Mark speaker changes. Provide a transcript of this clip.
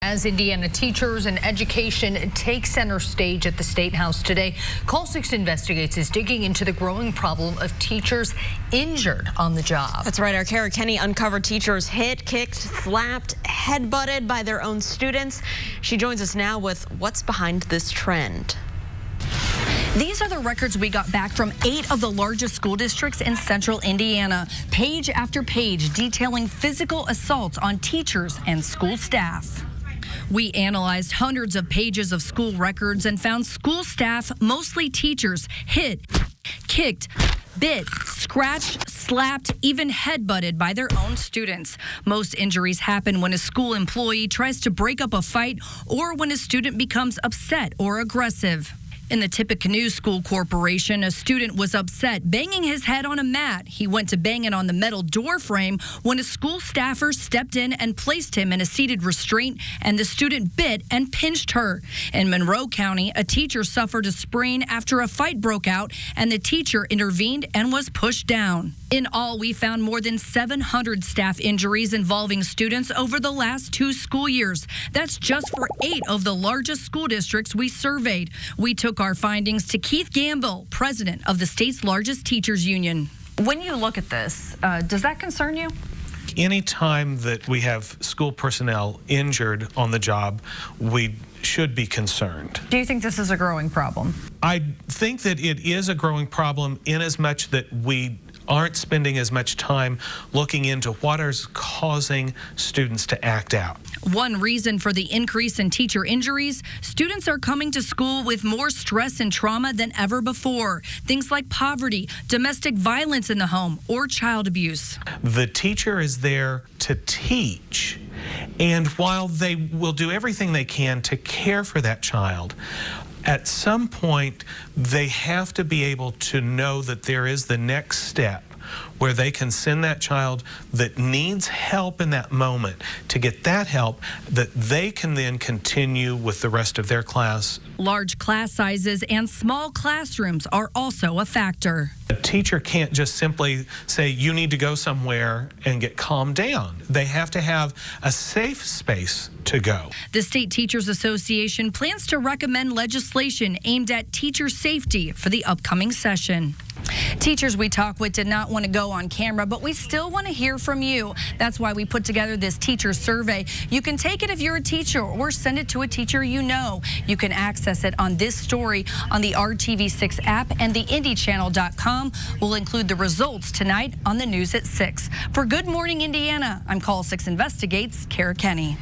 Speaker 1: As Indiana teachers and education take center stage at the State House today, Call 6 Investigates is digging into the growing problem of teachers injured on the job.
Speaker 2: That's right. Our Kara Kenney uncovered teachers hit, kicked, slapped, headbutted by their own students. She joins us now with what's behind this trend.
Speaker 3: These are the records we got back from 8 of the largest school districts in central Indiana. Page after page detailing physical assaults on teachers and school staff. We analyzed hundreds of pages of school records and found school staff, mostly teachers, hit, kicked, bit, scratched, slapped, even headbutted by their own students. Most injuries happen when a school employee tries to break up a fight or when a student becomes upset or aggressive. In the Tippecanoe School Corporation, a student was upset, banging his head on a mat. He went to bang it on the metal door frame when a school staffer stepped in and placed him in a seated restraint, and the student bit and pinched her. In Monroe County, a teacher suffered a sprain after a fight broke out, and the teacher intervened and was pushed down. In all, we found more than 700 staff injuries involving students over the last 2 school years. That's just for 8 of the largest school districts we surveyed. We took our findings to Keith Gamble, president of the state's largest teachers union. When you look at this, does that concern you?
Speaker 4: Anytime that we have school personnel injured on the job, we should be concerned.
Speaker 3: Do you think this is a growing problem?
Speaker 4: I think that it is a growing problem in as much that we aren't spending as much time looking into what is causing students to act out.
Speaker 3: One reason for the increase in teacher injuries, students are coming to school with more stress and trauma than ever before. Things like poverty, domestic violence in the home, or child abuse.
Speaker 4: The teacher is there to teach, and while they will do everything they can to care for that child, at some point, they have to be able to know that there is the next step where they can send that child that needs help in that moment to get that help that they can then continue with the rest of their class.
Speaker 3: Large class sizes and small classrooms are also a factor.
Speaker 4: A teacher can't just simply say, you need to go somewhere and get calmed down. They have to have a safe space to go.
Speaker 3: The State Teachers Association plans to recommend legislation aimed at teacher safety for the upcoming session. Teachers we talked with did not want to go on camera, but we still want to hear from you. That's why we put together this teacher survey. You can take it if you're a teacher or send it to a teacher you know. You can access it on this story on the RTV6 app and the IndyChannel.com. We'll include the results tonight on the news at 6. For Good Morning Indiana, I'm Call 6 Investigates Kara Kenney.